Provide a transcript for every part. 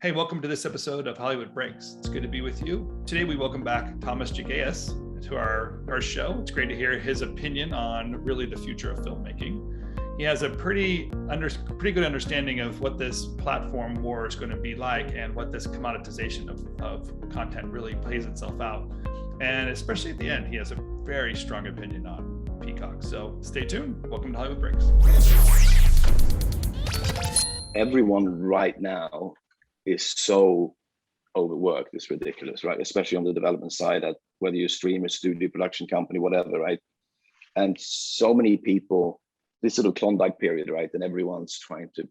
Hey, welcome to this episode of Hollywood Breaks. It's good to be with you. Today we welcome back Tomas Jegeus to our show. It's great to hear his opinion on really the future of filmmaking. He has a pretty good understanding of what this platform war is going to be like and what this commoditization of content really plays itself out. And especially at the end, he has a very strong opinion on Peacock. So stay tuned. Welcome to Hollywood Breaks. Everyone right now is so overworked. It's ridiculous, right? Especially on the development side, at whether you stream a studio, production company, whatever, right? And so many people, this sort of Klondike period, right? And everyone's trying to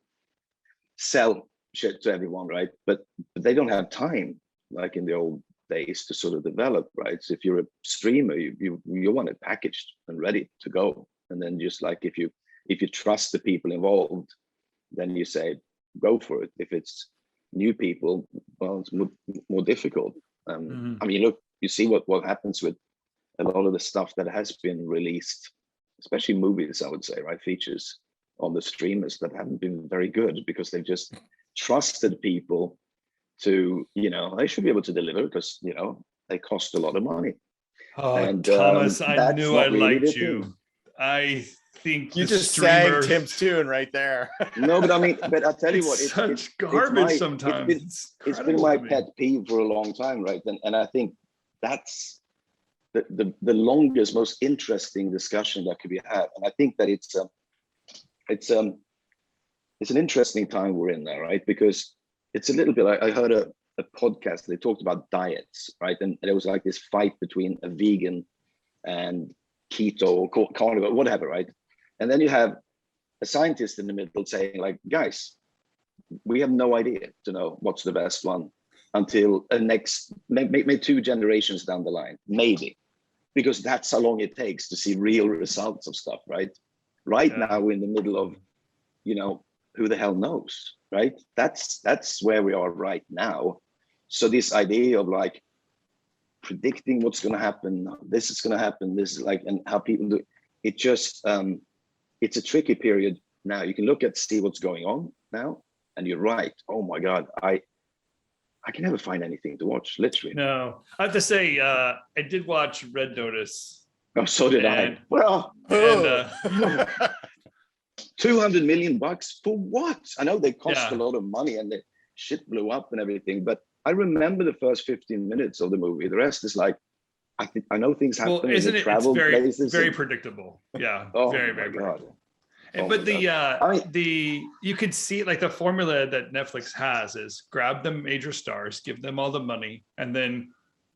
sell shit to everyone, right? But they don't have time, like in the old days, to sort of develop, right? So if you're a streamer, you want it packaged and ready to go. And then just like if you trust the people involved, then you say, go for it. If it's new people, well, it's more difficult. I mean, look, you see what happens with a lot of the stuff that has been released, especially movies, I would say, right? Features on the streamers that haven't been very good because they've just trusted people to, they should be able to deliver because, they cost a lot of money. Oh, and Thomas, I knew I really liked you. I think you just sang Tim's tune right there. No, but I tell you what, it's such garbage sometimes. It's been my pet peeve for a long time, right? And I think that's the longest, most interesting discussion that could be had. And I think that it's an interesting time we're in there, right? Because it's a little bit. I heard a podcast. They talked about diets, right? And there was like this fight between a vegan and keto or carnivore, whatever, right? And then you have a scientist in the middle saying, like, guys, we have no idea to know what's the best one until the next, maybe 2 generations down the line, maybe, because that's how long it takes to see real results of stuff, right? Now we're in the middle of, who the hell knows, right? That's where we are right now. So this idea of like predicting what's going to happen, this is going to happen, this is like, and how people do it, just it's a tricky period now. You can see what's going on now, and you're right. Oh my God, I can never find anything to watch, literally. No, I have to say, I did watch Red Notice. Oh, so did I. Well, 200 million bucks for what? I know they cost a lot of money and the shit blew up and everything, but I remember the first 15 minutes of the movie. The rest is like, I know things happen. Well, isn't it? It's very predictable. Yeah, oh, very predictable. But you could see like the formula that Netflix has is grab the major stars, give them all the money, and then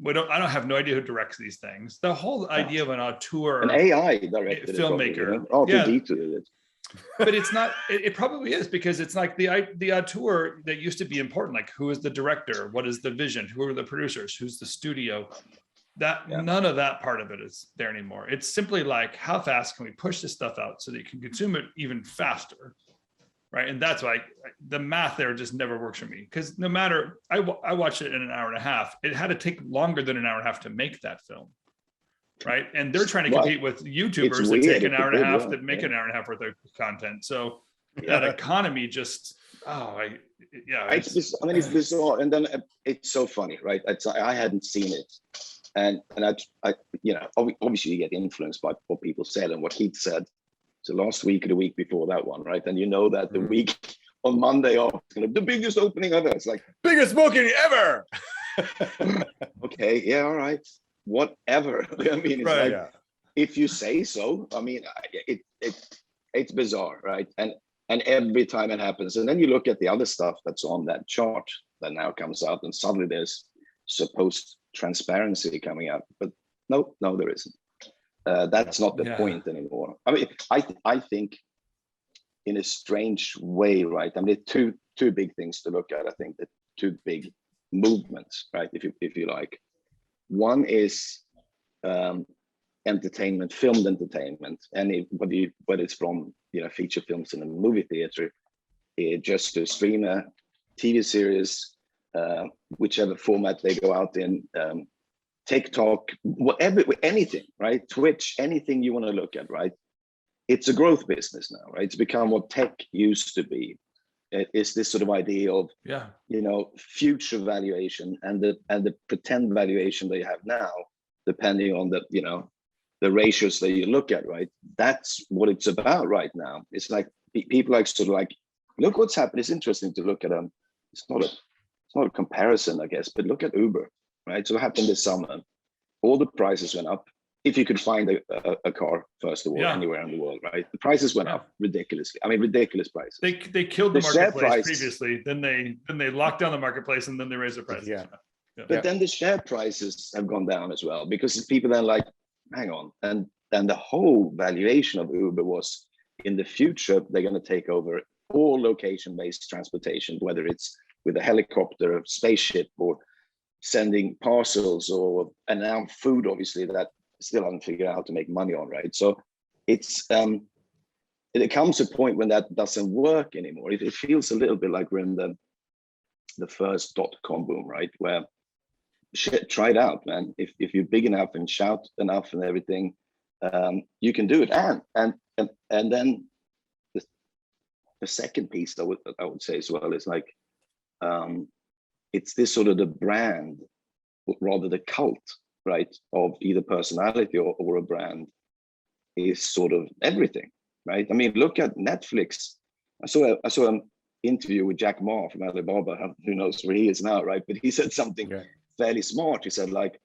I don't have no idea who directs these things. The whole idea of an auteur, an AI directed filmmaker, but it's not. It probably is, because it's like the auteur that used to be important. Like, who is the director? What is the vision? Who are the producers? Who's the studio? None of that part of it is there anymore. It's simply like, how fast can we push this stuff out so that you can consume it even faster, right? And that's why the math there just never works for me, because no matter, I watched it in an hour and a half. It had to take longer than an hour and a half to make that film, right? And they're trying to compete with YouTubers that take an hour and a half that make an hour and a half worth of content. So that economy just, it's bizarre. And then it's so funny, right? I hadn't seen it. And I obviously you get influenced by what people said and what Heath said. So last week or the week before that one, right? And that the week on Monday off, the biggest opening ever. It's like, biggest booking ever. Okay, yeah, all right, whatever. I mean, it's if you say so. I mean, it's bizarre, right? And every time it happens, and then you look at the other stuff that's on that chart that now comes out, and suddenly there's supposed transparency coming out, but no, there isn't. That's not the point anymore. I mean, I think in a strange way, right? I mean, two big things to look at. I think the 2 big movements, right? If you like, one is entertainment, filmed entertainment, and whether it's from feature films in a movie theater, just to stream a TV series, whichever format they go out in, TikTok, whatever, anything, right? Twitch, anything you want to look at, right? It's a growth business now, right? It's become what tech used to be. It's this sort of idea of, Yeah. future valuation and the pretend valuation they have now, depending on the ratios that you look at, right? That's what it's about right now. It's like people like sort of like, look what's happened. It's interesting to look at them. It's not a comparison, I guess, but look at Uber, right? So what happened this summer? All the prices went up. If you could find a car, first of all, anywhere in the world, right? The prices went up ridiculously. I mean, ridiculous prices. They killed the marketplace previously. Then they locked down the marketplace, and then they raised the prices. Yeah. But then the share prices have gone down as well, because people then like, hang on, and the whole valuation of Uber was, in the future they're going to take over all location-based transportation, whether it's with a helicopter, a spaceship, or sending parcels, and now food, obviously, that still haven't figured out how to make money on, right? So it's it comes a point when that doesn't work anymore. It feels a little bit like we're in the first .com boom, right? Where shit, try it out, man. If you're big enough and shout enough and everything, you can do it. And then the second piece I would say as well is like, it's this sort of the brand, rather the cult, right, of either personality or a brand is sort of everything, right? I mean, look at Netflix. I saw an interview with Jack Ma from Alibaba. Who knows where he is now, right? But he said something fairly smart. He said, like,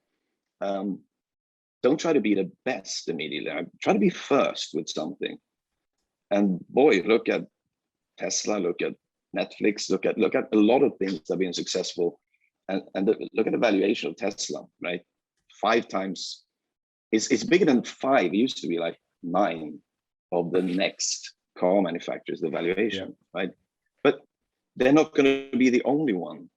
don't try to be the best immediately. Try to be first with something. And boy, look at Tesla, look at Netflix, look at a lot of things that have been successful. And look at the valuation of Tesla, right? 5 times, it's bigger than 5. It used to be like 9 of the next car manufacturers, the valuation, right? But they're not going to be the only one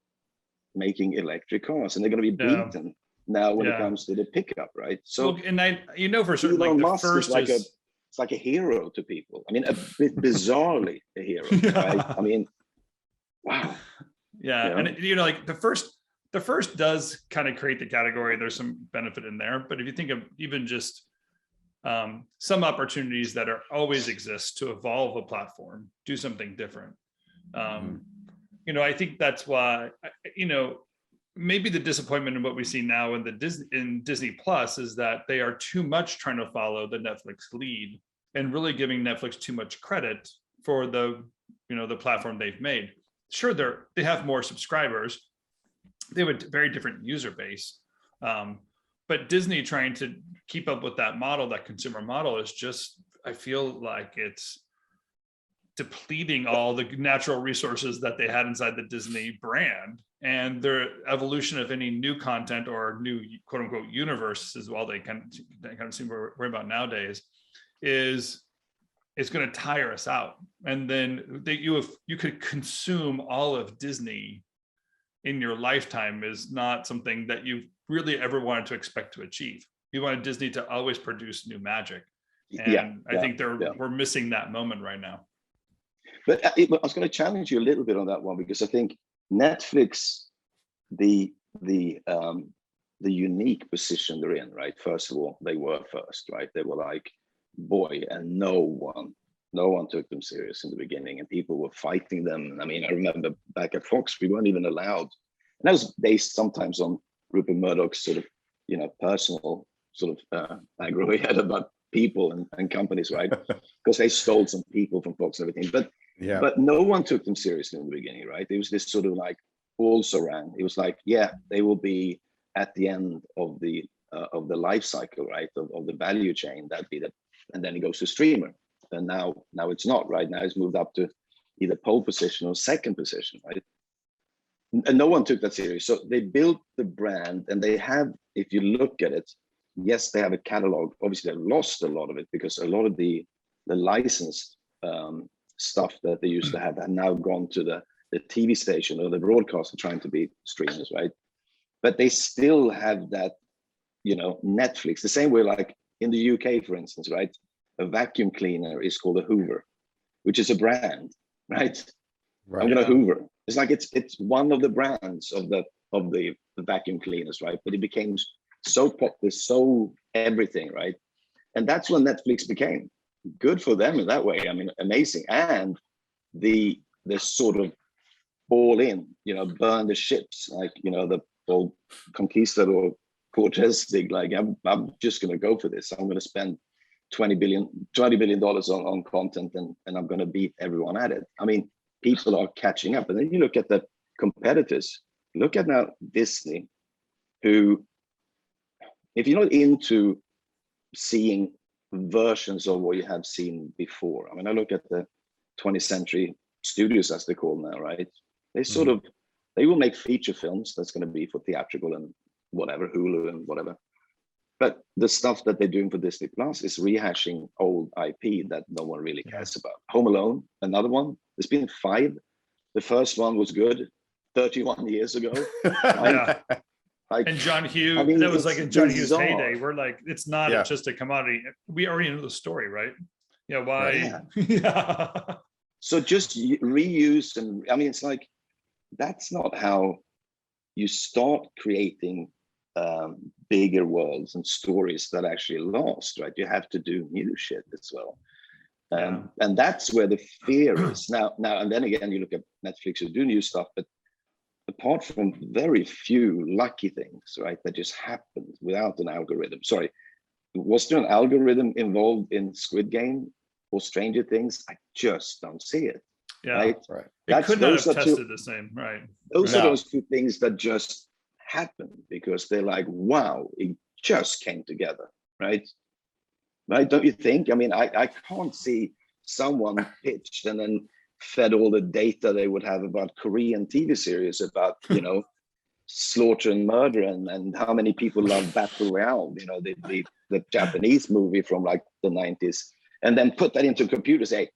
making electric cars, and they're going to be beaten now when it comes to the pickup, right? So, well, and for certain, like the first is it's like a hero to people. I mean, a bit bizarrely a hero, right? I mean, wow. Yeah, and like the first does kind of create the category. There's some benefit in there, but if you think of even just some opportunities that always exist to evolve a platform, do something different. I think that's why, maybe the disappointment in what we see now in Disney Plus is that they are too much trying to follow the Netflix lead and really giving Netflix too much credit for the platform they've made. Sure, they have more subscribers. They have a very different user base. But Disney trying to keep up with that model, that consumer model, is just, I feel like it's depleting all the natural resources that they had inside the Disney brand, and their evolution of any new content or new quote unquote universe as well, they kind of seem to worry about nowadays, is it's going to tire us out. And then you could consume all of Disney in your lifetime is not something that you really ever wanted to expect to achieve. You wanted Disney to always produce new magic. And I think we're missing that moment right now. But I was going to challenge you a little bit on that one, because I think Netflix, the unique position they're in, right? First of all, they were first, right? They were like, boy, and no one took them serious in the beginning, and people were fighting them. I mean, I remember back at Fox, we weren't even allowed. And that was based sometimes on Rupert Murdoch's sort of, personal sort of aggro he had about people and companies, right? Because they stole some people from Fox and everything. But no one took them seriously in the beginning, right? It was this sort of like also ran. It was like, they will be at the end of the life cycle, right? Of the value chain. That'd be that, and then it goes to streamer. And now it's not, right? Now it's moved up to either pole position or second position, right? And no one took that serious. So they built the brand, and they have, if you look at it, yes, they have a catalog. Obviously, they lost a lot of it because a lot of the licensed stuff that they used to have now gone to the TV station or the broadcaster trying to be streamers, right? But they still have that, Netflix, the same way like in the UK, for instance, right? A vacuum cleaner is called a Hoover, which is a brand, right? I'm gonna Hoover. It's like it's one of the brands of the vacuum cleaners, right? But it became so popular, so everything, right? And that's when Netflix became good for them in that way. I mean, amazing. And the they're sort of all in, burn the ships, like, the old conquistador Cortez thing, like, I'm just going to go for this. I'm going to spend $20 billion on content, and I'm going to beat everyone at it. I mean, people are catching up. And then you look at the competitors. Look at now Disney, who, if you're not into seeing versions of what you have seen before, I mean, I look at the 20th Century Studios, as they call now, right? They sort of, they will make feature films that's going to be for theatrical and whatever, Hulu and whatever. But the stuff that they're doing for Disney Plus is rehashing old IP that no one really cares about. Home Alone, another one. There's been 5. The first one was good 31 years ago. Yeah. And John Hughes, that was like in John Hughes' heyday. We're like, it's not just a commodity. We already know the story, right? Yeah, why? Yeah. So just reuse, and I mean, it's like, that's not how you start creating bigger worlds and stories that actually last, right? You have to do new shit as well. And that's where the fear is. Now, and then again, you look at Netflix, who do new stuff, but apart from very few lucky things, right, that just happened without an algorithm. Sorry, was there an algorithm involved in Squid Game or Stranger Things? I just don't see it. Yeah, right. It could not have tested the same, right? Those are those 2 things that just happen because they're like, wow, it just came together, right? Don't you think? I mean, I can't see someone pitched and then fed all the data they would have about Korean TV series about, slaughter and murder and how many people love Battle Royale, the Japanese movie from like the 90s, and then put that into a computer, say,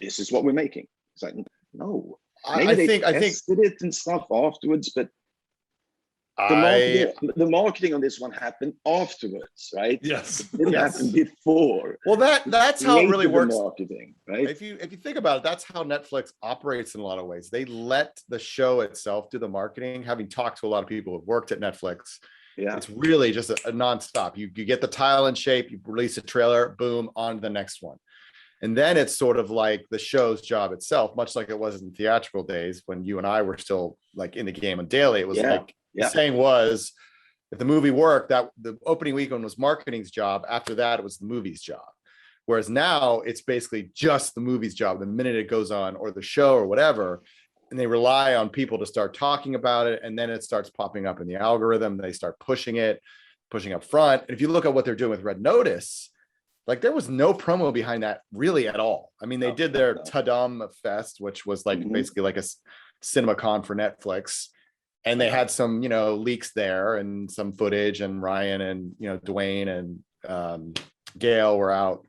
this is what we're making. It's like, no. Maybe they tested it and stuff afterwards, but the marketing on this one happened afterwards, right? Yes. It didn't happen before. Well, that's how it really works. Marketing, right? If you think about it, that's how Netflix operates in a lot of ways. They let the show itself do the marketing. Having talked to a lot of people who've worked at Netflix, it's really just a nonstop. You get the tile and shape, you release a trailer, boom, on to the next one. And then it's sort of like the show's job itself, much like it was in theatrical days when you and I were still like in the game on daily. It was like, the saying was, if the movie worked, that the opening weekend was marketing's job. After that, it was the movie's job. Whereas now it's basically just the movie's job the minute it goes on, or the show or whatever. And they rely on people to start talking about it. And then it starts popping up in the algorithm. They start pushing up front. And if you look at what they're doing with Red Notice, like there was no promo behind that really at all. I mean, they did their Tadam Fest, which was like basically like a CinemaCon for Netflix. And they had some, leaks there and some footage, and Ryan and, Dwayne and Gail were out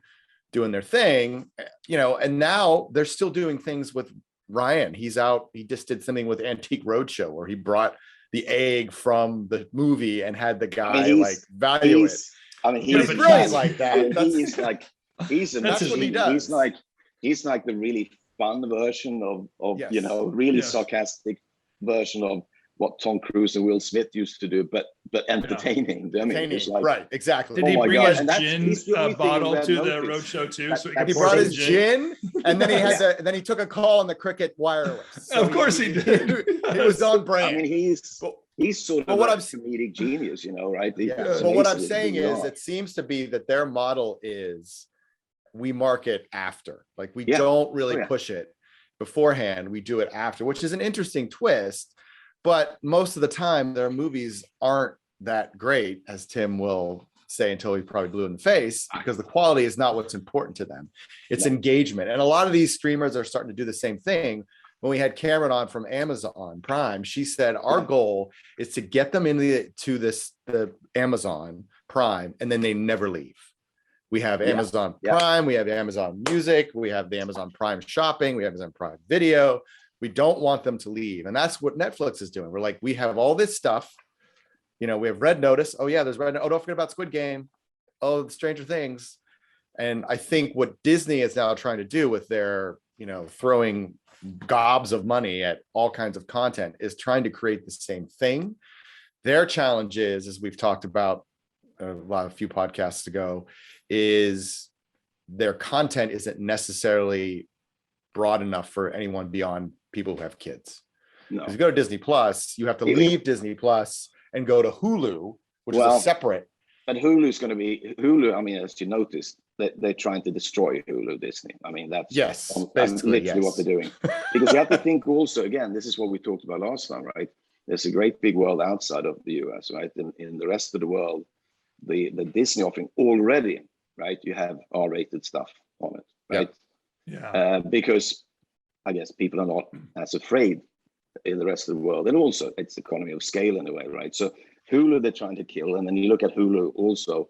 doing their thing, and now they're still doing things with Ryan. He's out. He just did something with Antique Roadshow where he brought the egg from the movie and had the guy value it. I mean, he's brilliant like that. I mean, that's what he does. He's like the really fun version of really sarcastic version of what Tom Cruise and Will Smith used to do, but entertaining. I mean, it's like, right, exactly. Did he bring his gin bottle to the roadshow too? So he brought his gin, and then he had then he took a call on the Cricket wireless. So of course he did. It was on brand. I mean, he's sort of a comedic genius, right? But what I'm saying is, it seems to be that their model is we market after, like we don't really push it beforehand. We do it after, which is an interesting twist. But most of the time, their movies aren't that great, as Tim will say until he probably blew in the face, because the quality is not what's important to them. It's engagement. And a lot of these streamers are starting to do the same thing. When we had Cameron on from Amazon Prime, she said, our goal is to get them into the Amazon Prime, and then they never leave. We have Amazon Prime, we have Amazon Music, we have the Amazon Prime Shopping, we have Amazon Prime Video. We don't want them to leave. And that's what Netflix is doing. We're like, we have all this stuff. We have Red Notice. Oh yeah, there's Red Notice. Oh, don't forget about Squid Game. Oh, Stranger Things. And I think what Disney is now trying to do with their, throwing gobs of money at all kinds of content is trying to create the same thing. Their challenge is, as we've talked about a few podcasts ago, is their content isn't necessarily broad enough for anyone beyond people who have kids. No. Because you go to Disney Plus, you have to leave Disney Plus and go to Hulu, which is a separate. But Hulu's going to be Hulu. I mean, as you noticed, they're trying to destroy Hulu Disney. I mean, that's literally what they're doing. Because you have to think also, again, this is what we talked about last time, right? There's a great big world outside of the US, right? In the rest of the world, the Disney offering already, right? You have R-rated stuff on it, right? Yeah. Because I guess people are not as afraid in the rest of the world, and also it's economy of scale in a way, right? So Hulu they're trying to kill, and then you look at Hulu also,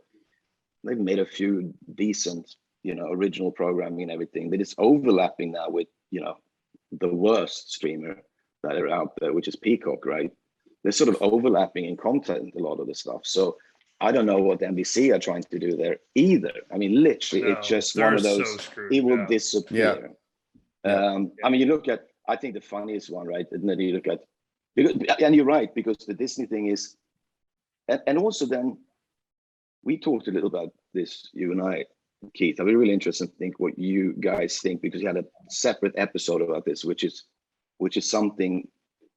they've made a few decent, original programming and everything, but it's overlapping now with, the worst streamer that are out there, which is Peacock, right? They're sort of overlapping in content, a lot of the stuff. So I don't know what NBC are trying to do there either. I mean, literally, it's just one of those, it will disappear. I mean, you look at, I think the funniest one, right? And then you look at, and you're right, because the Disney thing is, and also then we talked a little about this, you and I, Keith. I'd be really interested to think what you guys think, because you had a separate episode about this, which is something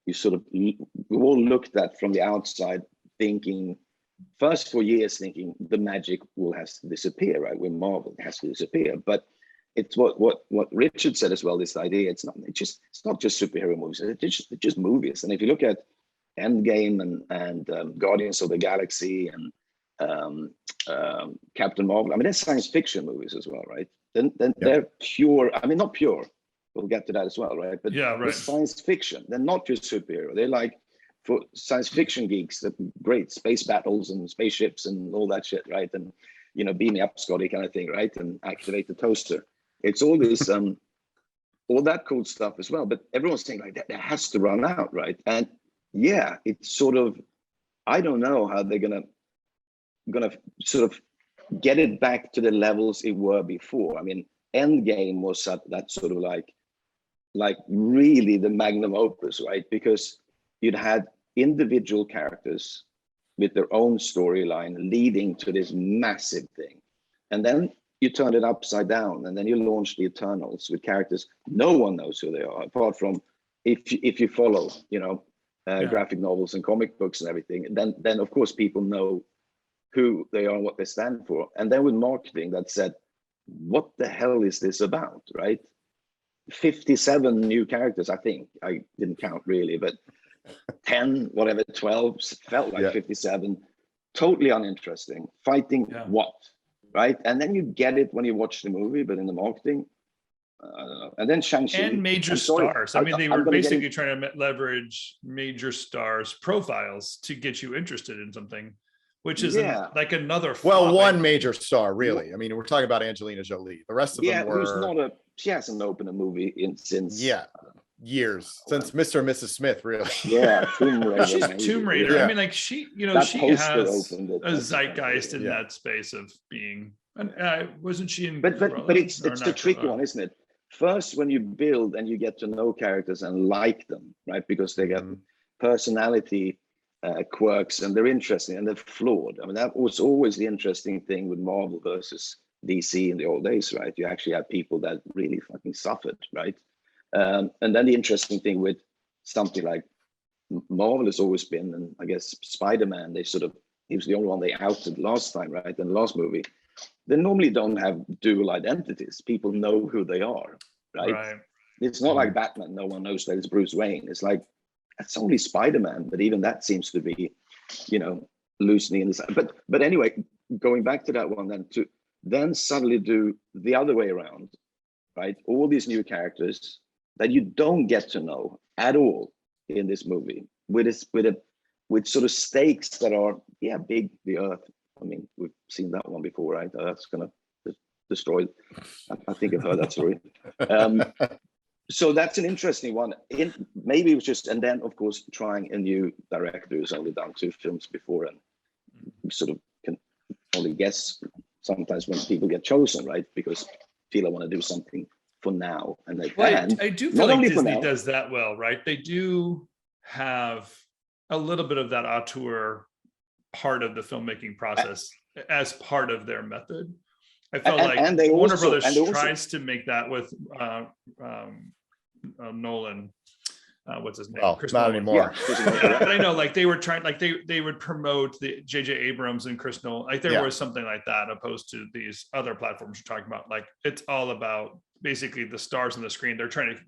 you sort of, we all looked at from the outside, thinking, first for years thinking the magic will have to disappear, right? With Marvel, it has to disappear. But it's what Richard said as well, this idea, it's not just superhero movies, it's just movies. And if you look at Endgame and Guardians of the Galaxy and Captain Marvel, I mean, they're science fiction movies as well, right? Then they're pure, I mean, not pure, we'll get to that as well, right? But they're science fiction, they're not just superhero. They're like, for science fiction geeks, the great space battles and spaceships and all that shit, right? And, beam me up, Scotty, kind of thing, right? And activate the toaster. It's all this, all that cool stuff as well. But everyone's saying like that has to run out, right? And yeah, it's sort of, I don't know how they're gonna sort of get it back to the levels it were before. I mean, Endgame was that sort of like really the magnum opus, right? Because you'd had individual characters with their own storyline leading to this massive thing. And then you turned it upside down, and then you launched the Eternals with characters no one knows who they are, apart from if you follow, graphic novels and comic books and everything. Then of course people know who they are and what they stand for. And then with marketing that said, what the hell is this about, right? 57 new characters, I think. I didn't count really, but 10, whatever, 12, felt like 57. Totally uninteresting. Fighting what? Right? And then you get it when you watch the movie, but in the marketing, I don't know. And then Shang-Chi. And major stars. I mean, they were basically trying to leverage major stars' profiles to get you interested in something, which is like another. Well, one major star, really. I mean, we're talking about Angelina Jolie. The rest of them were. She hasn't opened a movie since. Years since Mr. and Mrs. Smith, really. Yeah, Tomb Raider. She's Tomb Raider. I mean, like she has a zeitgeist in that space of being. Wasn't she in? But it's the tricky one, isn't it? First, when you build and you get to know characters and like them, right? Because they get personality quirks and they're interesting and they're flawed. I mean, that was always the interesting thing with Marvel versus DC in the old days, right? You actually had people that really fucking suffered, right? And then the interesting thing with something like Marvel has always been, and I guess Spider-Man, he was the only one they outed last time, right? In the last movie, they normally don't have dual identities. People know who they are, right? It's not like Batman. No one knows that it's Bruce Wayne. It's like, it's only Spider-Man, but even that seems to be, loosening in the. But anyway, going back to that one, then suddenly do the other way around, right? All these new characters that you don't get to know at all in this movie, with sort of stakes that are big. The Earth. I mean, we've seen that one before, right? That's gonna destroy. I think I've heard that story. So that's an interesting one. Maybe it was just, and then of course trying a new director who's only done 2 films before, and sort of can only guess sometimes when people get chosen, right? Because feel I want to do something for now, and I do feel like Disney does that well, right? They do have a little bit of that auteur part of the filmmaking process as part of their method. I felt like Warner Brothers tries to make that with Nolan. What's his name? Well, Chris not Nolan. anymore. Yeah, but I know, like they were trying, like they would promote the J.J. Abrams and Chris Nolan. Like there was something like that, opposed to these other platforms you're talking about. Like it's all about basically the stars on the screen. They're trying to,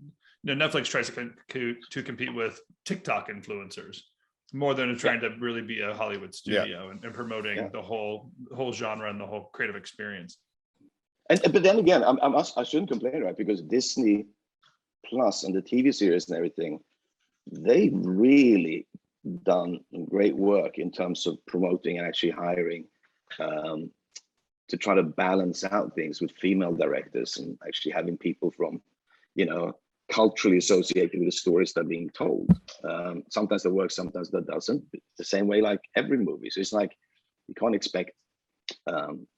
Netflix tries to compete with TikTok influencers more than it's trying to really be a Hollywood studio and promoting the whole genre and the whole creative experience. But then again, I shouldn't complain, right? Because Disney Plus and the TV series and everything, they've really done great work in terms of promoting and actually hiring to try to balance out things with female directors and actually having people from, culturally associated with the stories that are being told. Sometimes that works, sometimes that doesn't. It's the same way like every movie. So it's like you can't expect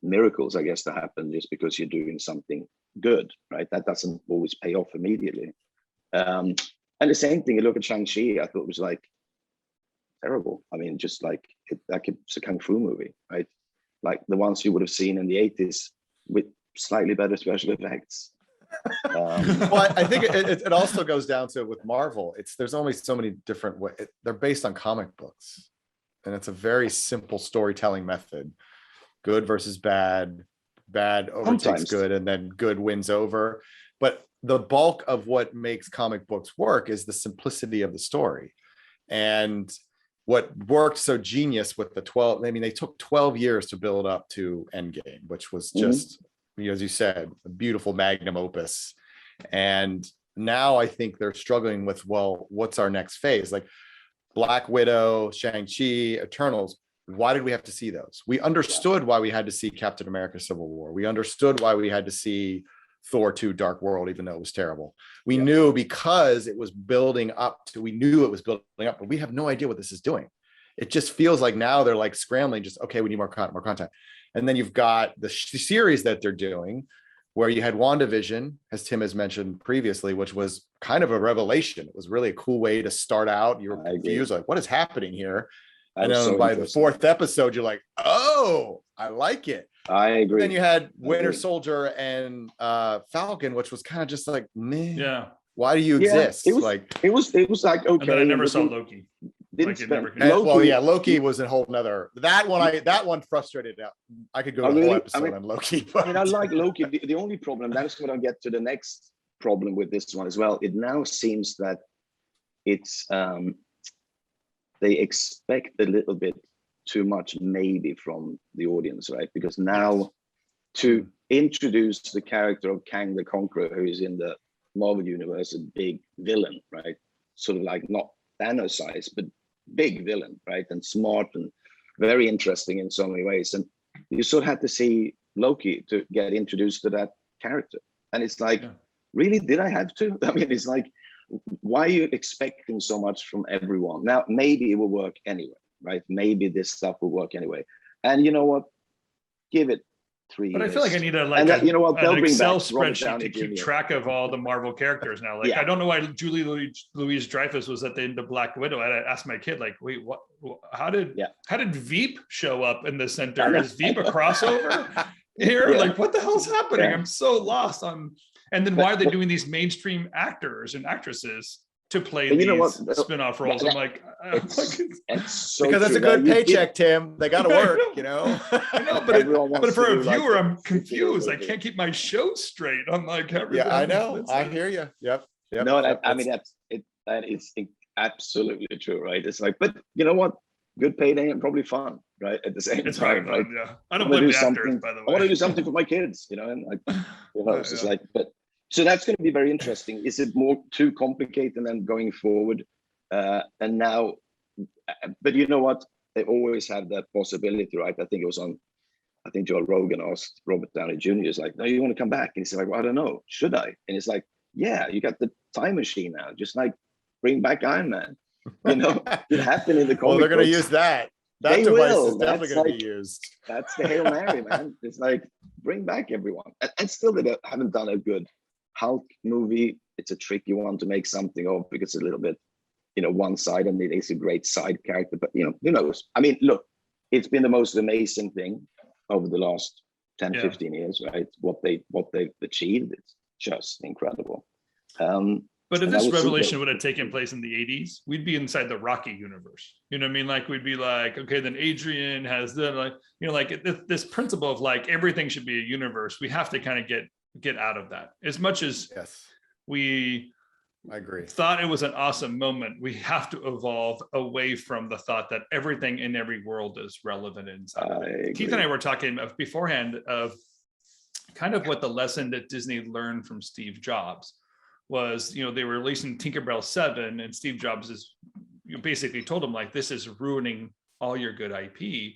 miracles, I guess, to happen just because you're doing something good, right? That doesn't always pay off immediately. And the same thing, you look at Shang-Chi, I thought it was like terrible. I mean, just like it's a kung fu movie, right? Like the ones you would have seen in the 80s with slightly better special effects. Well, I think it also goes down to with Marvel. There's only so many different ways. They're based on comic books, and it's a very simple storytelling method. Good versus bad, bad overtakes Sometimes good, and then good wins over. But the bulk of what makes comic books work is the simplicity of the story. And what worked so genius with the 12, I mean, they took 12 years to build up to Endgame, which was just, as you said, a beautiful magnum opus. And now I think they're struggling with, well, what's our next phase? Like Black Widow, Shang-Chi, Eternals. Why did we have to see those? We understood why we had to see Captain America Civil War. We understood why we had to see Thor 2 Dark World, even though it was terrible. We knew because it was building up to, we knew it was building up, but we have no idea what this is doing. It just feels like now they're like scrambling, just, okay, we need more content. And then you've got the series that they're doing, where you had WandaVision, as Tim has mentioned previously, which was kind of a revelation. It was really a cool way to start out. You were confused, like, what is happening here? And then by the fourth episode, you're like, oh, I like it. I agree. Then you had Winter Soldier and Falcon, which was kind of just like, meh. Yeah. Why do you exist? It was like okay. And then I never saw Loki. Loki was a whole nother. That one frustrated out. I could go to a whole episode on Loki. But I like Loki. The only problem, that's when I get to the next problem with this one as well. It now seems that it's they expect a little bit too much maybe from the audience, right? Because now to introduce the character of Kang the Conqueror, who is in the Marvel universe, a big villain, right? Sort of like not Thanos size, but big villain, right? And smart and very interesting in so many ways. And you sort of had to see Loki to get introduced to that character. And it's like, really, did I have to? I mean, it's like, why are you expecting so much from everyone? Now, maybe it will work anyway, right? Maybe this stuff will work anyway. And you know what? Give it 3 years. But I feel like I need an Excel spreadsheet to keep track of all the Marvel characters now. Like, I don't know why Julie Louis-Dreyfus was at the end of Black Widow. I asked my kid, like, wait, what? How did Veep show up in the center? Is Veep a crossover here? Like, what the hell's happening? I'm so lost on. And then why are they doing these mainstream actors and actresses to play these spin-off roles? I'm like, it's because it's a good paycheck, Tim. They got to work, you know. I know, but for a viewer, I'm confused. I can't keep my show straight. I'm like, everything. Yeah, I know. I hear you. Yep. No, I mean that is absolutely true, right? It's like, but you know what? Good payday and probably fun, right? At the same time, right? Yeah, I don't blame the actors, by the way. I want to do something for my kids, you know, and like, it's just like, but. So that's going to be very interesting. Is it more too complicated than going forward? And now, but you know what? They always have that possibility, right? I think Joe Rogan asked Robert Downey Jr. Is like, no, you want to come back? And he's like, well, I don't know. Should I? And it's like, yeah, you got the time machine now. Just like bring back Iron Man. You know, it happened in the comic Well, they're going to use that. That device is definitely going to be used. That's the Hail Mary, man. It's like, bring back everyone. And still, they haven't done a good Hulk movie. It's a tricky one to make something of because it's a little bit, one-sided, and it is a great side character, but who knows? I mean, look, it's been the most amazing thing over the last 10, 15 years, right? What they've achieved, it's just incredible. But if this revelation would have taken place in the 80s, we'd be inside the Rocky universe. You know what I mean? Like, we'd be like, okay, then Adrian has the, like, you know, like this principle of like everything should be a universe. We have to kind of get out of that. As much as I agree. Thought it was an awesome moment, we have to evolve away from the thought that everything in every world is relevant inside of it. Keith and I were talking beforehand of kind of what the lesson that Disney learned from Steve Jobs was. You know, they were releasing Tinkerbell 7, and Steve Jobs basically told him, like, this is ruining all your good IP.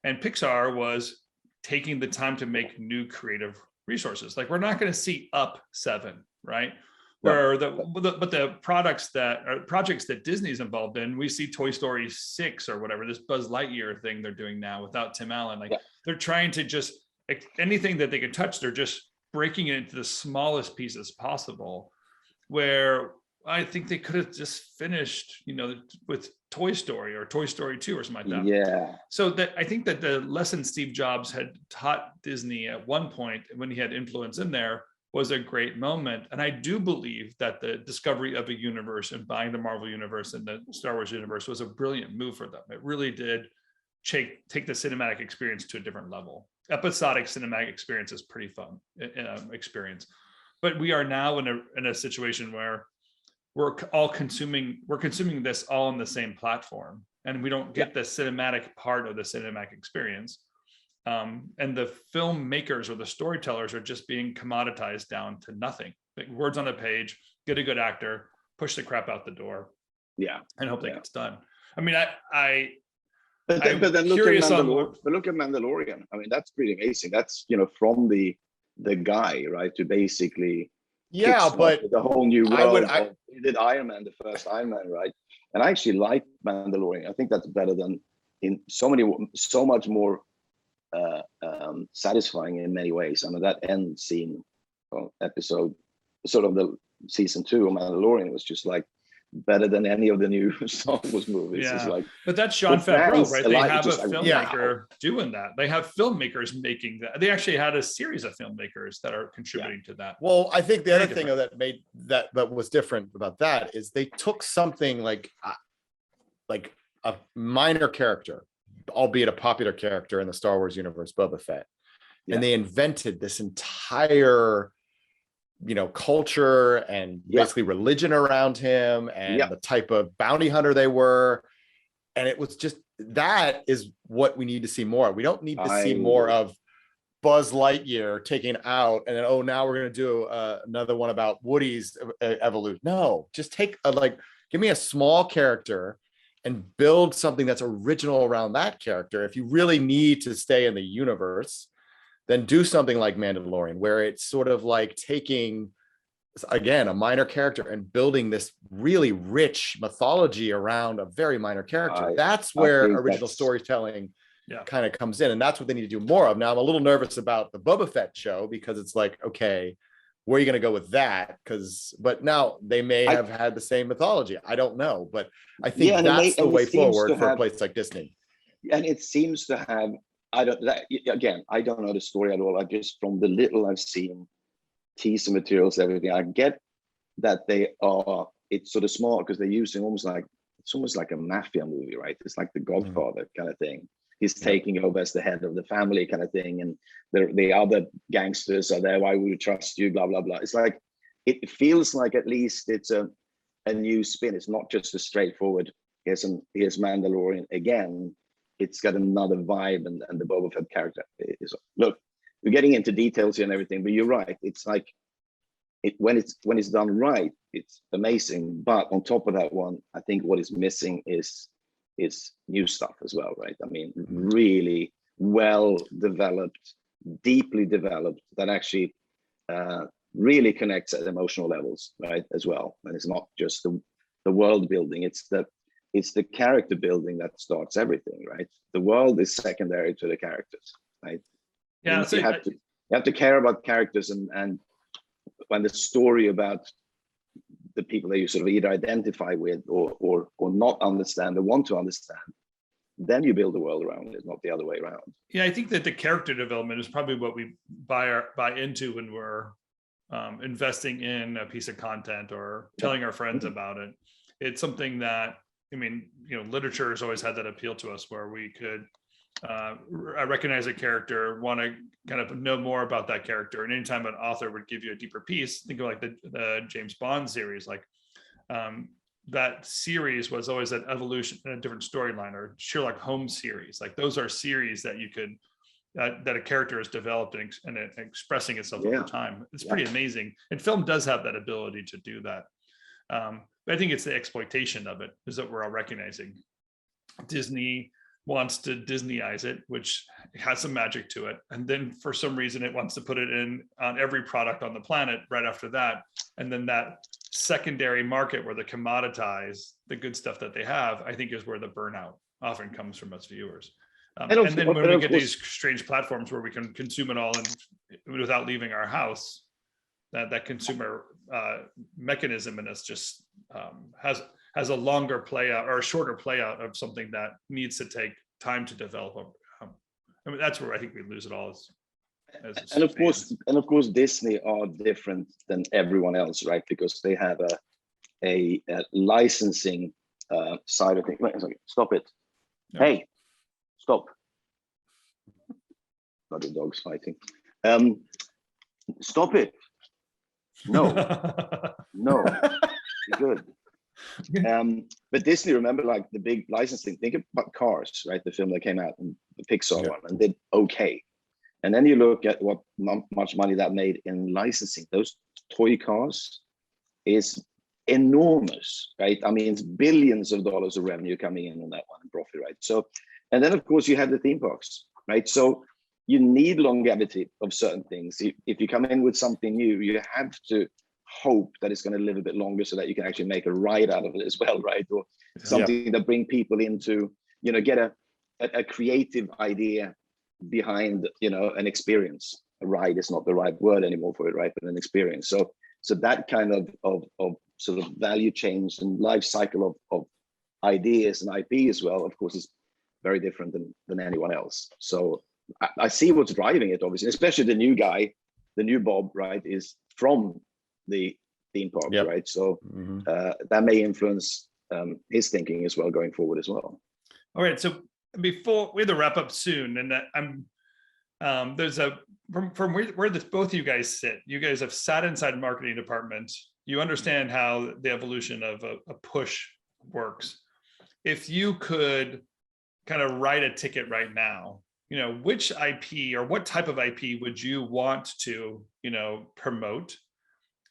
And Pixar was taking the time to make new creative resources. Like, we're not going to see Up 7, right? Where the projects that Disney's involved in, we see Toy Story 6 or whatever, this Buzz Lightyear thing they're doing now without Tim Allen. Like, they're trying to just, anything that they can touch, they're just breaking it into the smallest pieces possible. Where I think they could have just finished, you know, with Toy Story or Toy Story 2 or something like that. Yeah. So that I think that the lesson Steve Jobs had taught Disney at one point when he had influence in there was a great moment. And I do believe that the discovery of a universe and buying the Marvel universe and the Star Wars universe was a brilliant move for them. It really did take the cinematic experience to a different level. Episodic cinematic experience is pretty fun experience. But we are now in a situation where we're consuming this all on the same platform, and we don't get the cinematic part of the cinematic experience. And the filmmakers or the storytellers are just being commoditized down to nothing. Like, words on a page, get a good actor, push the crap out the door, and hope that gets done. I mean, but then look at Mandalorian. I mean, that's pretty amazing. That's, you know, from the guy, right, to basically but the whole new world. He did Iron Man, the first Iron Man, right? And I actually like Mandalorian. I think that's better than in so much more satisfying in many ways. I mean, that end scene episode, sort of the season 2 of Mandalorian, was just like better than any of the new Star Wars movies. Yeah. It's like, but that's Jon Favreau, right? They have a filmmaker doing that. They have filmmakers making that. They actually had a series of filmmakers that are contributing to that. Well, I think the other thing that was different about that is they took something like a minor character, albeit a popular character in the Star Wars universe, Boba Fett, and they invented this entire, you know, culture and basically religion around him and the type of bounty hunter they were. And it was just, that is what we need to see more. We don't need to see more of Buzz Lightyear taken out and then, now we're going to do another one about Woody's evolution. No, just take give me a small character and build something that's original around that character. If you really need to stay in the universe, then do something like Mandalorian, where it's sort of like taking, again, a minor character and building this really rich mythology around a very minor character. That's where original storytelling kind of comes in. And that's what they need to do more of. Now, I'm a little nervous about the Boba Fett show, because it's like, okay, where are you going to go with that? But now they may have had the same mythology. I don't know. But I think that's the way forward for a place like Disney. And it seems to have, I don't know the story at all. I just, from the little I've seen, teaser materials, everything, I get that it's sort of smart because they're using it's almost like a mafia movie, right? It's like the Godfather kind of thing. He's taking over as the head of the family kind of thing. And the other gangsters are there. Why would we trust you? Blah, blah, blah. It's like, it feels like at least it's a new spin. It's not just a straightforward, here's Mandalorian again. It's got another vibe, and the Boba Fett character is, look, we're getting into details here and everything, but you're right. It's like, when it's done right, it's amazing. But on top of that one, I think what is missing is new stuff as well, right? I mean, really well developed, deeply developed, that actually really connects at emotional levels, right, as well. And it's not just the world building, it's the character building that starts everything, right? The world is secondary to the characters, right? Yeah, so you have to care about characters, and when the story about the people that you sort of either identify with or not understand or want to understand, then you build the world around it, not the other way around. Yeah, I think that the character development is probably what we buy into when we're investing in a piece of content or telling our friends about it. It's something that, I mean, literature has always had that appeal to us, where we could recognize a character, want to kind of know more about that character. And anytime an author would give you a deeper piece, think of like the James Bond series, like that series was always an evolution in a different storyline, or Sherlock Holmes series. Like those are series that you could, that a character is developed and expressing itself over time. It's pretty amazing. And film does have that ability to do that. But I think it's the exploitation of it is that we're all recognizing. Disney wants to Disneyize it, which has some magic to it. And then for some reason, it wants to put it on every product on the planet right after that. And then that secondary market where they commoditize the good stuff that they have, I think is where the burnout often comes from us viewers. And then when we get these strange platforms where we can consume it all and without leaving our house, that consumer mechanism in us just has a longer play out or a shorter play out of something that needs to take time to develop. I mean, that's where I think we lose it all. And of course, Disney are different than everyone else, right? Because they have a licensing side of things. Stop it! No. Hey, stop! Not the dogs fighting. Stop it! No, no, good. But Disney, remember, like the big licensing. Think about Cars, right? The film that came out, and the Pixar one, and did okay. And then you look at what much money that made in licensing. Those toy cars is enormous, right? I mean, it's billions of dollars of revenue coming in on that one, and profit, right? So, and then of course you have the theme parks, right? So you need longevity of certain things. If you come in with something new, you have to hope that it's going to live a bit longer so that you can actually make a ride out of it as well, right? Or something that bring people into, get a creative idea behind, an experience. A ride is not the right word anymore for it, right? But an experience. So that kind of sort of value change and life cycle of ideas and IP as well, of course, is very different than anyone else. So I see what's driving it, obviously, especially the new guy, the new Bob, right, is from the theme park, right? So that may influence his thinking as well going forward as well. All right, so before we have to wrap up soon, and I'm there's from where both of you guys sit. You guys have sat inside marketing departments. You understand how the evolution of a push works. If you could kind of write a ticket right now, which IP or what type of IP would you want to, promote,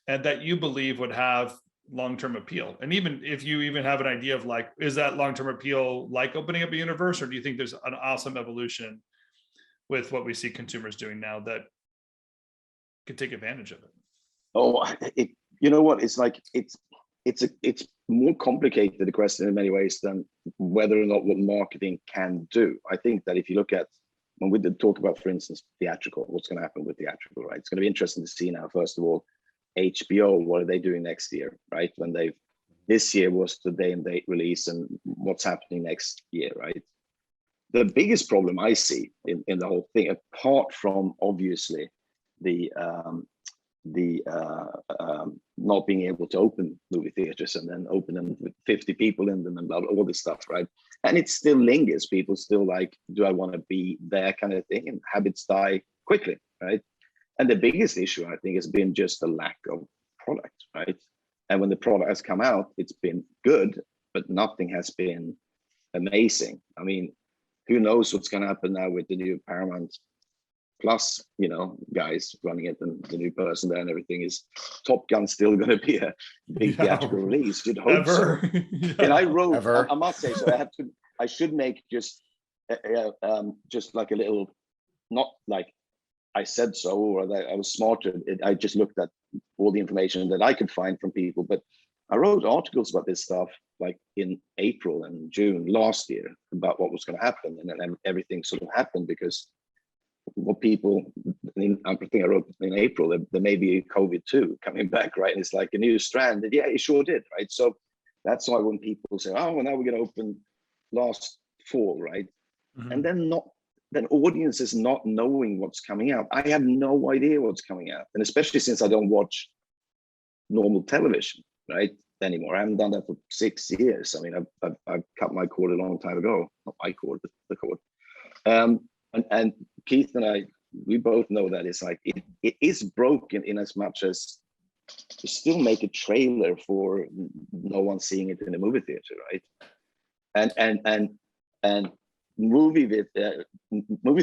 and that you believe would have long-term appeal? And even if you even have an idea of like, is that long-term appeal like opening up a universe, or do you think there's an awesome evolution with what we see consumers doing now that could take advantage of it? Oh, you know what? It's like it's more complicated a question in many ways than whether or not what marketing can do. I think that if you look at when we did talk about, for instance, theatrical, what's going to happen with theatrical, right? It's going to be interesting to see now. First of all, HBO, what are they doing next year, right? When this year was the day and date release, and what's happening next year, right? The biggest problem I see in the whole thing, apart from obviously the not being able to open movie theaters and then open them with 50 people in them and blah, blah, all this stuff, right? And it still lingers. People still like, do I want to be there kind of thing? And habits die quickly, right? And the biggest issue, I think, has been just the lack of product, right? And when the product has come out, it's been good, but nothing has been amazing. I mean, who knows what's going to happen now with the new Paramount Plus, guys running it, and the new person there and everything. Is Top Gun still going to be a big theatrical release? You'd hope so. And I wrote, I must say, so I should make just like a little, not like I said so, or that I was smarter. I just looked at all the information that I could find from people, but I wrote articles about this stuff like in April and June last year about what was going to happen, and then everything sort of happened because what people, I think I wrote in April, there may be COVID too coming back, right? And it's like a new strand. And yeah, it sure did, right? So that's why when people say, oh, well, now we're going to open last fall, right? And then not then audiences not knowing what's coming out. I have no idea what's coming out, and especially since I don't watch normal television, right, anymore. I haven't done that for 6 years. I mean, I've cut my cord a long time ago. Not my cord, but the cord. And Keith and I, we both know that it's like it is broken in as much as to still make a trailer for no one seeing it in the movie theater, right? And movie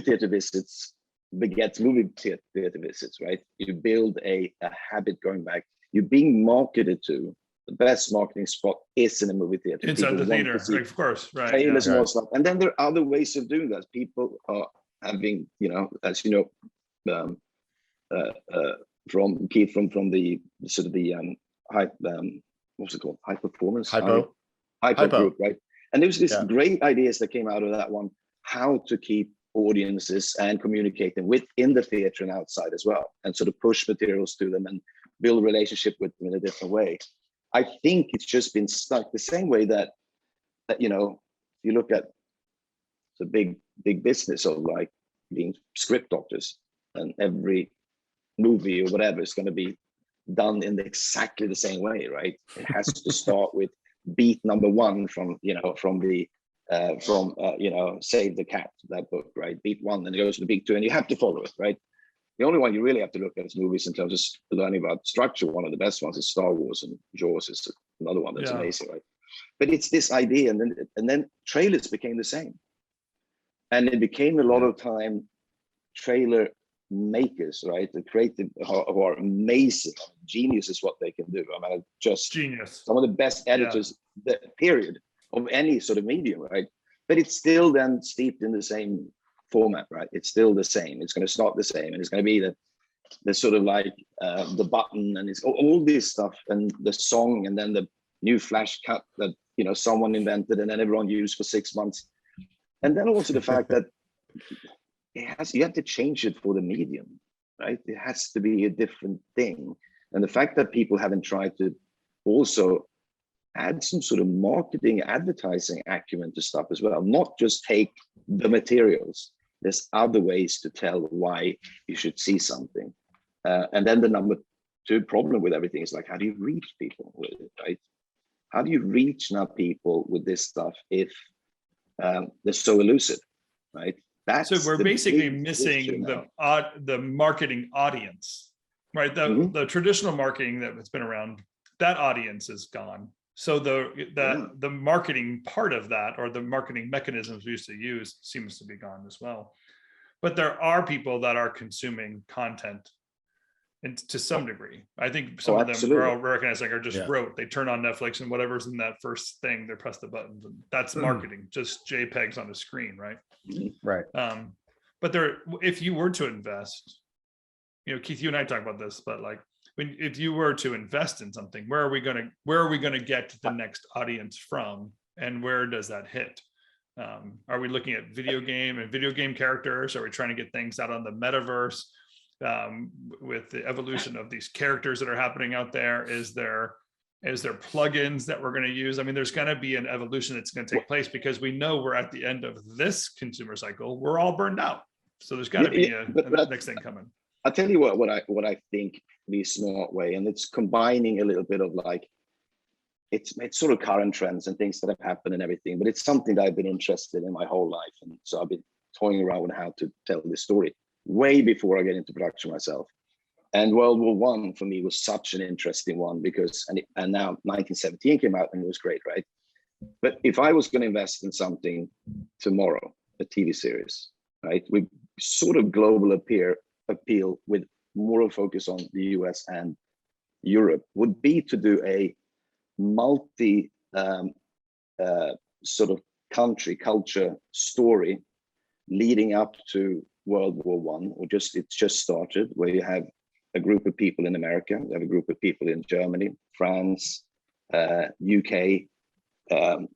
theater visits begets movie theater visits, right? You build a habit going back. You're being marketed to. The best marketing spot is in a movie theater. Inside the theater, of course, right? Trailers and all stuff. And then there are other ways of doing that. People are having, as you know, from Keith, from the sort of the what's it called? High performance. Hypo group, right? And there was this great ideas that came out of that one, how to keep audiences and communicate them within the theater and outside as well, and sort of push materials to them and build a relationship with them in a different way. I think it's just been stuck the same way that you look at the big business of like being script doctors, and every movie or whatever is going to be done in exactly the same way, right? It has to start with beat number 1 from Save the Cat, that book, right? Beat 1, and it goes to beat 2, and you have to follow it, right? The only one you really have to look at is movies in terms of learning about structure. One of the best ones is Star Wars, and Jaws is another one that's amazing, right? But it's this idea, and then trailers became the same, and it became a lot of time trailer makers, right? The creative who are amazing, genius is what they can do. I mean, just genius. Some of the best editors, the period of any sort of medium, right? But it's still then steeped in the same format, right? It's still the same. It's going to start the same, and it's going to be the sort of like the button, and it's all this stuff, and the song, and then the new flash cut that someone invented and then everyone used for 6 months, and then also the fact that you have to change it for the medium, right? It has to be a different thing, and the fact that people haven't tried to also add some sort of marketing, advertising acumen to stuff as well, not just take the materials. There's other ways to tell why you should see something. And then the number 2 problem with everything is like, how do you reach people with it, right? How do you reach now people with this stuff if they're so elusive, right? So we're basically missing the marketing audience, right? The traditional marketing that's been around, that audience is gone. So the marketing part of that, or the marketing mechanisms we used to use, seems to be gone as well. But there are people that are consuming content, and to some degree, I think some of them we're all recognizing are just rote. They turn on Netflix, and whatever's in that first thing, they press the buttons, and that's marketing, just JPEGs on the screen, right? Right. But if you were to invest, Keith, you and I talk about this, but like, if you were to invest in something, where are we going to get the next audience from, and where does that hit? Are we looking at video game characters? Are we trying to get things out on the metaverse with the evolution of these characters that are happening out there? Is there plugins that we're going to use? I mean, there's going to be an evolution that's going to take place, because we know we're at the end of this consumer cycle. We're all burned out, so there's got to be a next thing coming. I'll tell you what I think the smart way, and it's combining a little bit of like, it's sort of current trends and things that have happened and everything, but it's something that I've been interested in my whole life. And so I've been toying around with how to tell this story way before I get into production myself. And World War I for me was such an interesting one, because, and now 1917 came out, and it was great, right? But if I was going to invest in something tomorrow, a TV series, right, with sort of global appeal with more of a focus on the US and Europe, would be to do a multi sort of culture story leading up to World War I, or it's just started, where you have a group of people in America, you have a group of people in Germany, France, UK,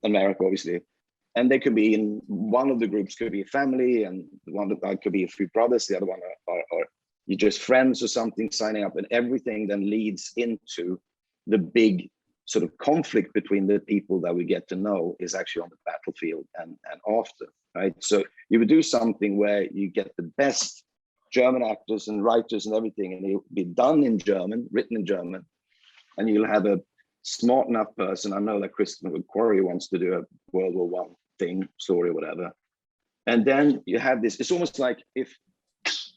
America, obviously. And they could be in one of the groups, could be a family, and one that could be a few brothers, the other one are you're just friends or something signing up, and everything then leads into the big sort of conflict between the people that we get to know is actually on the battlefield and after, right? So you would do something where you get the best German actors and writers and everything, and it'll be done in German, written in German, and you'll have a smart enough person. I know that Christopher McQuarrie wants to do a World War One thing, story, or whatever. And then you have this, it's almost like if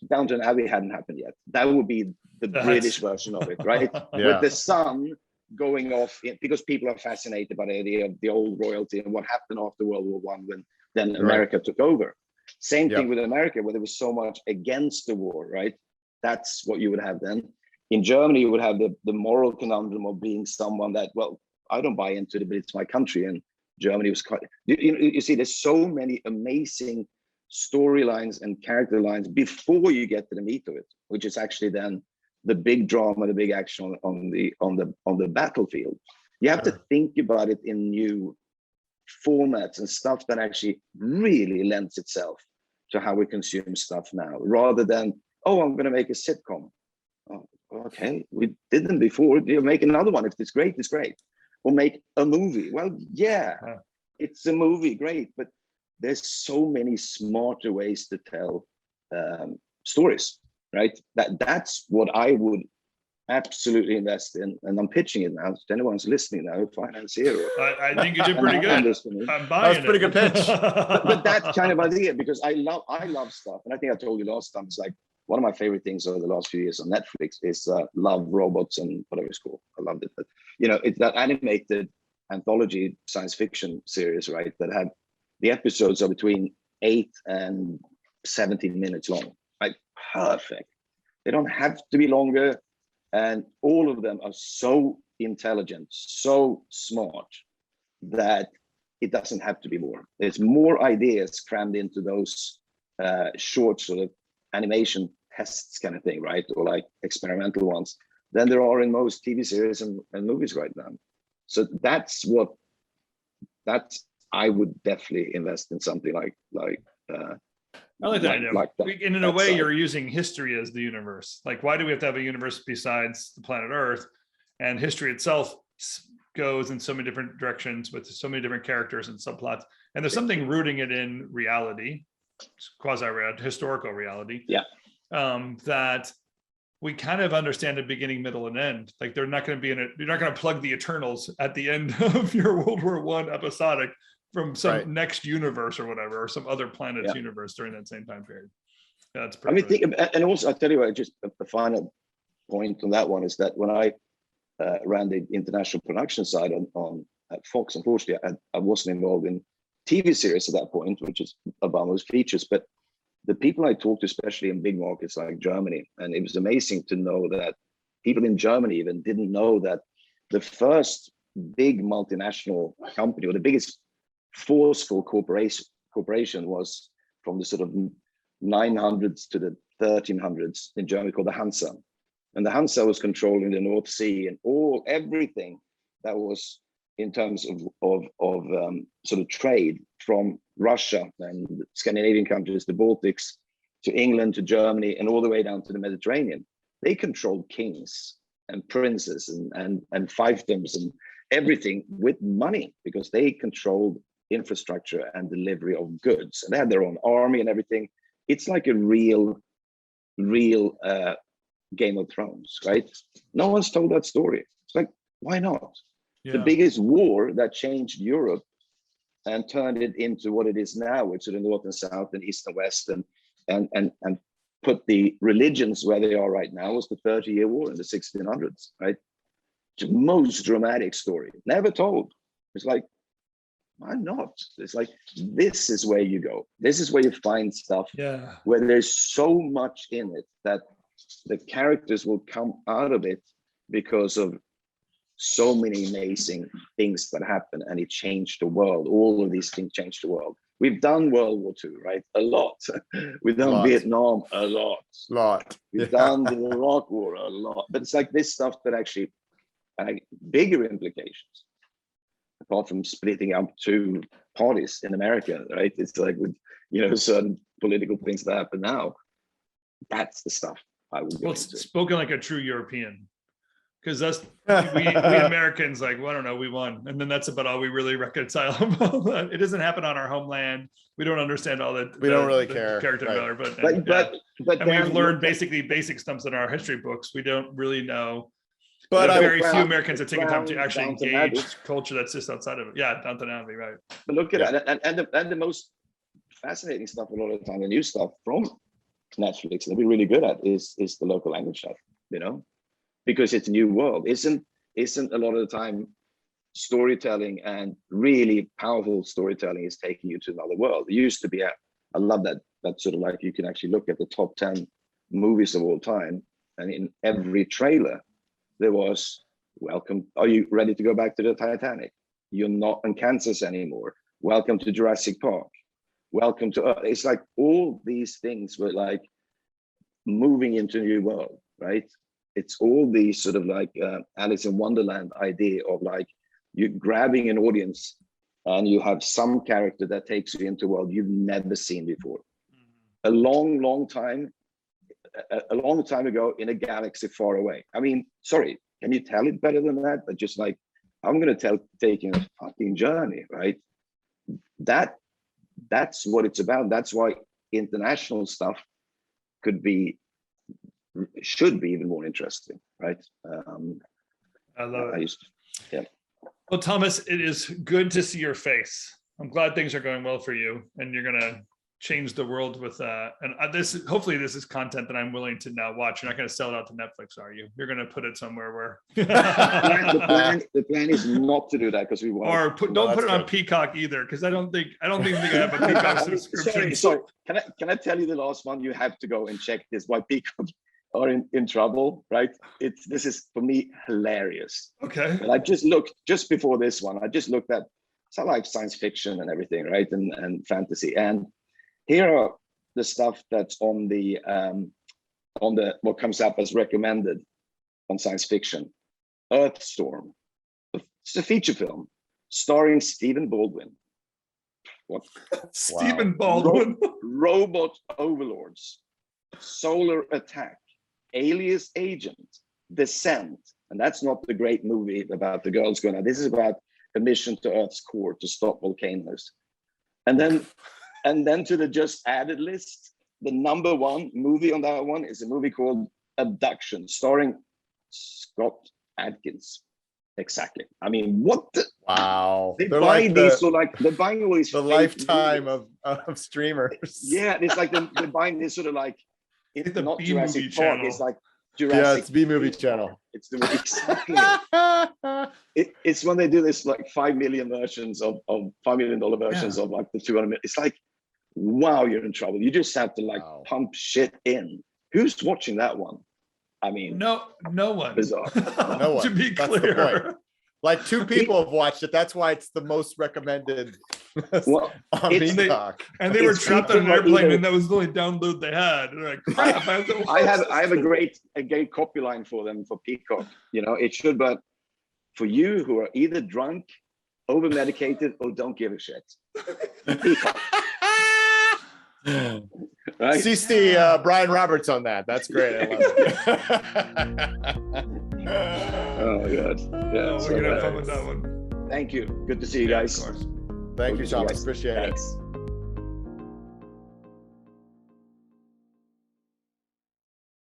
Downton Abbey hadn't happened yet. That would be the British version of it, right? With the son going off, because people are fascinated by the idea of the old royalty and what happened after World War One when then America took over. Same thing with America, where there was so much against the war, right? That's what you would have then. In Germany, you would have the moral conundrum of being someone that, well, I don't buy into it, but it's my country. And Germany was quite, you see, there's so many amazing storylines and character lines before you get to the meat of it, which is actually then the big drama, the big action on the battlefield. You have to think about it in new formats and stuff that actually really lends itself to how we consume stuff now, rather than, oh, I'm going to make a sitcom. Oh, okay, we did them before. You make another one. If it's great, it's great. Or make a movie. Well, yeah, it's a movie, great, but there's so many smarter ways to tell stories, right? That's what I would absolutely invest in, and I'm pitching it now. If anyone's listening now, financier. I think you did pretty good. I'm buying That's pretty good pitch. but that kind of idea, because I love stuff, and I think I told you last time. It's like one of my favorite things over the last few years on Netflix is Love, Robots, and whatever it's called. I loved it. But it's that animated anthology science fiction series, right? That had the episodes are between 8 and 17 minutes long. Like perfect. They don't have to be longer. And all of them are so intelligent, so smart that it doesn't have to be more. There's more ideas crammed into those short sort of animation tests kind of thing, right? Or like experimental ones than there are in most TV series and movies right now. So I would definitely invest in something like I like that idea. Like that. And in a way, you're using history as the universe. Like, why do we have to have a universe besides the planet Earth? And history itself goes in so many different directions with so many different characters and subplots. And there's something rooting it in reality, quasi-reality, historical reality. Yeah. That we kind of understand the beginning, middle, and end. Like they're not going to be in it. You're not going to plug the Eternals at the end of your World War One episodic from some next universe or whatever, or some other planet's universe during that same time period. That's pretty. And also I'll tell you what, just a final point on that one is that when I ran the international production side on at Fox, unfortunately, I wasn't involved in TV series at that point, which is about those features. But the people I talked to, especially in big markets like Germany, and it was amazing to know that people in Germany even didn't know that the first big multinational company, or the biggest forceful corporation, was from the sort of 900s to the 1300s in Germany, called the Hansa. And the Hansa was controlling the North Sea and everything that was in terms of sort of trade from Russia and Scandinavian countries, the Baltics, to England, to Germany, and all the way down to the Mediterranean. They controlled kings and princes and fiefdoms and everything with money, because they controlled infrastructure and delivery of goods. And they had their own army and everything. It's like a real Game of Thrones, right? No one's told that story. It's like, why not? Yeah. The biggest war that changed Europe and turned it into what it is now, which is the North and South and East and West, and put the religions where they are right now, was the 30-year war in the 1600s, right? The most dramatic story, never told. It's like, why not? It's like, this is where you go. This is where you find stuff where there's so much in it that the characters will come out of it because of so many amazing things that happen, and it changed the world. All of these things changed the world. We've done World War II, right? A lot. We've done Vietnam a lot. We've done the Iraq War a lot. But it's like this stuff that actually had bigger implications, apart from splitting up two parties in America, right? It's like with certain political things that happen now. That's the stuff I would go into. Spoken like a true European. because we Americans, like, well, I don't know, we won, and then that's about all we really reconcile about. It doesn't happen on our homeland. We don't understand all that. We don't really care. Character Right. development, and we've learned basically basic stumps in our history books. We don't really know. But very few Americans have taken time to actually engage culture that's just outside of it. Yeah, Downton Abbey, right? But look at that, and the most fascinating stuff a lot of the time, the new stuff from Netflix that we're really good at is the local language stuff, you know, because it's a new world. Isn't a lot of the time storytelling and really powerful storytelling is taking you to another world. It used to be I love that sort of like you can actually look at the top 10 movies of all time, and in every trailer there was, welcome, are you ready to go back to the Titanic? You're not in Kansas anymore. Welcome to Jurassic Park. Welcome to Earth. It's like all these things were like moving into a new world, right? It's all these sort of like Alice in Wonderland idea of like you grabbing an audience and you have some character that takes you into a world you've never seen before. A long time ago in a galaxy far away. I mean, sorry, can you tell it better than that? But just like, I'm going to take you on a fucking journey, right? That's what it's about. That's why international stuff should be even more interesting, right? I love it. Yeah. Well, Thomas, it is good to see your face. I'm glad things are going well for you, and you're going to change the world with hopefully this is content that I'm willing to now watch. You're not going to sell it out to Netflix, are you? You're going to put it somewhere where the plan is not to do that, because we want, or don't put it on Peacock either, because I don't think I have a Peacock subscription. Sorry, can I tell you the last one? You have to go and check this, why Peacock are in trouble, right? This is for me hilarious. Okay. But I just looked just before this one. I just looked at some like science fiction and everything, right? And fantasy. And here are the stuff that's on the what comes up as recommended on science fiction. Earthstorm. It's a feature film starring Stephen Baldwin. What? Stephen Baldwin. Robot overlords. Solar attack. Alias agent. Descent. And that's not the great movie about the girls going out. This is about a mission to Earth's core to stop volcanoes. And then to the just added list, the number one movie on that one is a movie called Abduction, starring Scott Adkins. Exactly. I mean, what the? Wow. They're buying these, so like they're buying all these. The lifetime of streamers. Yeah, it's like they're buying this sort of like, it's the not B Jurassic movie Park. channel. It's like Jurassic. Yeah, it's B movie channel. It's the exactly. It's when they do this like $5 million versions of $5 million versions of like the 200 million. It's like, wow, you're in trouble. You just have to like pump shit in. Who's watching that one? I mean, no one. Bizarre. No one. To be That's the clear. point. Like 2 people have watched it. That's why it's the most recommended on Peacock. And they were trapped on an airplane, and that was the only download they had. They're like, crap, I have a great copy line for them for Peacock. You know, it should, but for you who are either drunk, over medicated, or don't give a shit. Peacock. Right? CC Brian Roberts on that. That's great. I love it. Oh my God. Yeah, we're gonna have fun with that one. Thank you. Good to see you guys. Of course. Thank you, Thomas. Appreciate it. Thanks.